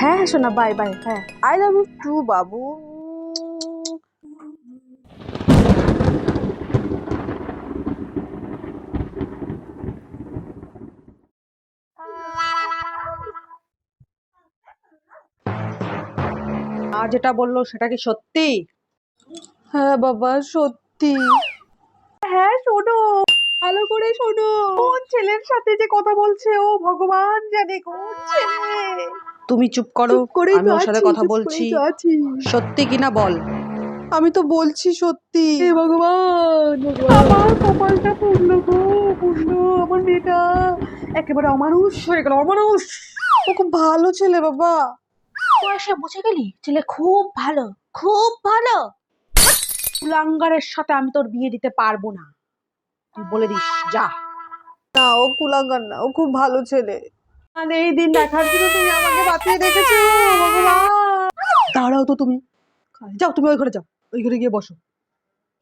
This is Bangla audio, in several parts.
হ্যাঁ শোনা, বাই বাই। হ্যাঁ, আই লাভ ইউ টু বাবু। আর যেটা বললো সেটা কি সত্যি? হ্যাঁ বাবা সত্যি। হ্যাঁ শোনো, ভালো করে শোনো। কোন ছেলের সাথে যে কথা বলছে ও ভগবান জানে কোন ছেলে। তুমি চুপ করো, চুপ করেই আমি তো ওর সাথে আছি, কথা চুপ বলছি। করেই তো আছি। সত্যি কিনা বল। আমি তো বলছি সত্যি। হে ভগবান, আমার কপালটা পুড়লো গো, পুড়লো। আমার মেয়েটা একেবারে অমানুষ হয়ে গেল, অমানুষ। ও খুব ভালো ছেলে বাবা। বয়সে বুঝে গেলি ছেলে খুব ভালো, খুব ভালো। কুলাঙ্গারের সাথে আমি তোর বিয়ে দিতে পারবো না, তুই বলে দিস যা। না ও কুলাঙ্গার না, ও খুব ভালো ছেলে। আর এই দিন দেখার জন্য তুমি আমাকে বাঁচিয়ে রেখেছো ভগবান। দাঁড়াও তো তুমি, যাও তুমি ওই ঘরে যাও, ওই ঘরে গিয়ে বসো।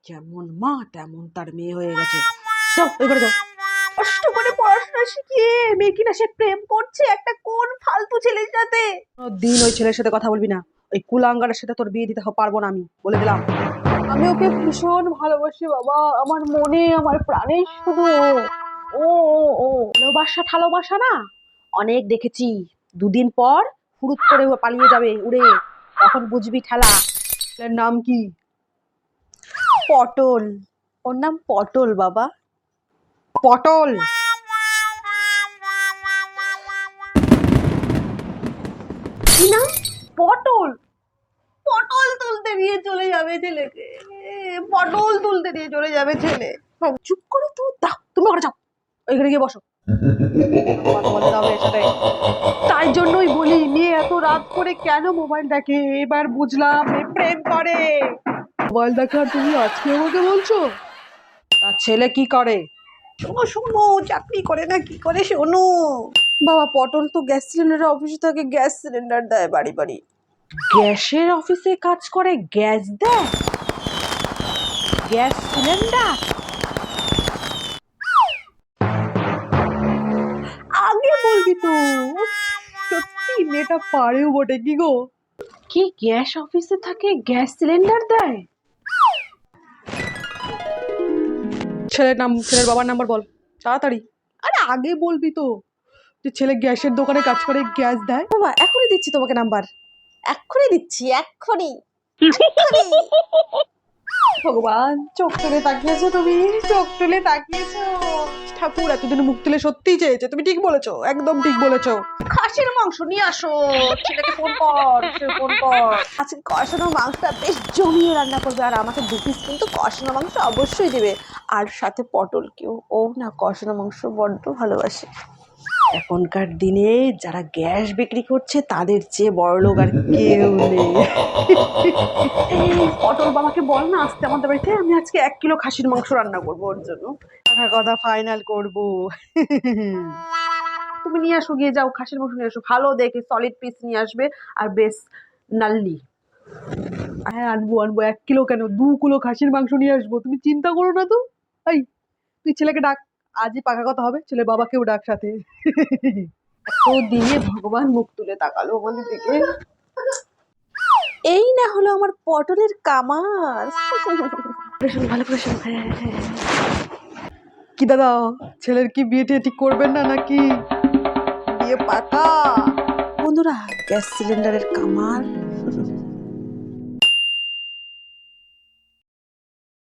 যেমন মা তেমন তার মেয়ে হয়ে গেছে। যাও ওই ঘরে যাও। কষ্ট করে পড়াশোনা শিখিয়ে মেয়ে কিনা সে প্রেম করছে একটা কোন ফালতু ছেলের সাথে। দিন ওই ছেলের সাথে কথা বলবি না, ওই কুলাঙ্গারের সাথে তোর বিয়ে দিতে পারবো না, আমি বলে দিলাম। আমি ওকে ভীষণ ভালোবাসি বাবা, আমার মনে আমার প্রাণে শুধু ও। ও ও ও ভালোবাসা ঠালোবাসা না অনেক দেখেছি, দুদিন পর হুড়ুত করে ও পালিয়ে যাবে উড়ে, তখন বুঝবি ঠেলা। ছেলের নাম কি? পটল। ওর নাম পটল বাবা। পটল? কি নাম? পটল। পটল তুলতে নিয়ে চলে যাবে ছেলেকে, পটল তুলতে নিয়ে চলে যাবে ছেলে। চুপ করো তো, দাও তুমি ঘরে যাও, ওই ঘরে গিয়ে বসো। কথা বলতে হবে এর সাথে। তাই জন্যই বলি মেয়ে এত রাত করে কেন মোবাইল দেখে, এবার বুঝলাম মেয়ে প্রেম করে। মোবাইল দেখার তুমি আজকে আমাকে বলছো? তার ছেলে কি করে? শোনো শোনো, চাকরি করে না কি করে শোনো। বাবা পটল তো গ্যাস সিলিন্ডারের অফিসে থাকে, গ্যাস সিলিন্ডার দেয় বাড়ি বাড়ি। গ্যাসের অফিসে কাজ করে, গ্যাস দেয়, গ্যাস সিলিন্ডার। আগে বলবি তো, সত্যি মেয়েটা পারেও বটে কি গো। কি গ্যাস অফিসে থাকে, গ্যাস সিলিন্ডার দেয়? ছেলের নাম, ছেলের বাবার নাম্বার বল তাড়াতাড়ি। আরে আগে বলবি তো, যে ছেলে গ্যাসের দোকানে কাজ করে, গ্যাস দেয়। বাবা এখনই দিচ্ছি তোমাকে নাম্বার, এক্ষুনি দিচ্ছি, এক্ষুনি। ভগবান, চোখ তুলে তাকিয়েছো তুমি, চোখ তুলে তাকিয়েছো। ঠাকুর এতদিন মুখ তুলে সত্যিই চেয়েছে, তুমি ঠিক বলেছো, একদম ঠিক বলেছো। খাসির মাংস নিয়ে আসো, ছেলেকে ফোন কর, সে ফোন কর। আজকে কষানো মাংসটা বেশ জমিয়ে রান্না করবে, আর আমাকে 2 পিস কিন্তু কষানো মাংস অবশ্যই দেবে, আর সাথে পটল। কেউ ও না কষানো মাংস বড্ড ভালোবাসে। এখনকার দিনে যারা গ্যাস বিক্রি করছে তাদের চেয়ে বড়লোক আর কেউ নেই। এই পটল বাবাকে বল না আসতে আমাদের বাড়িতে, আমি আজকে 1 কিলো খাসির মাংস রান্না করবো ওর জন্য। কথা ফাইনাল করবো। তুমি নিয়ে আসো, গিয়ে যাও খাসির মাংস নিয়ে আসো, ভালো দেখে সলিড পিস নিয়ে আসবে, আর বেশ নাল্লি। হ্যাঁ আনবো আনবো, 1 কিলো কেন, 2 কিলো খাসির মাংস নিয়ে আসবো, তুমি চিন্তা করো না তো। এই তুই ছেলেকে ডাক, আজই পাকা কথা হবে, ছেলের বাবাকেও ডাক সাথে। এত দিনে ভগবান মুখ তুলে তাকালো আমাদের দিকে। এই না হলো আমার পটলের কামাল। ভালো করে শোনো, হ্যাঁ হ্যাঁ। কি দাদা, ছেলের কি বিয়ে টিয়ে ঠিক করবেন না নাকি? বিয়ে পাকা। বন্ধুরা গ্যাস সিলিন্ডারের কামাল।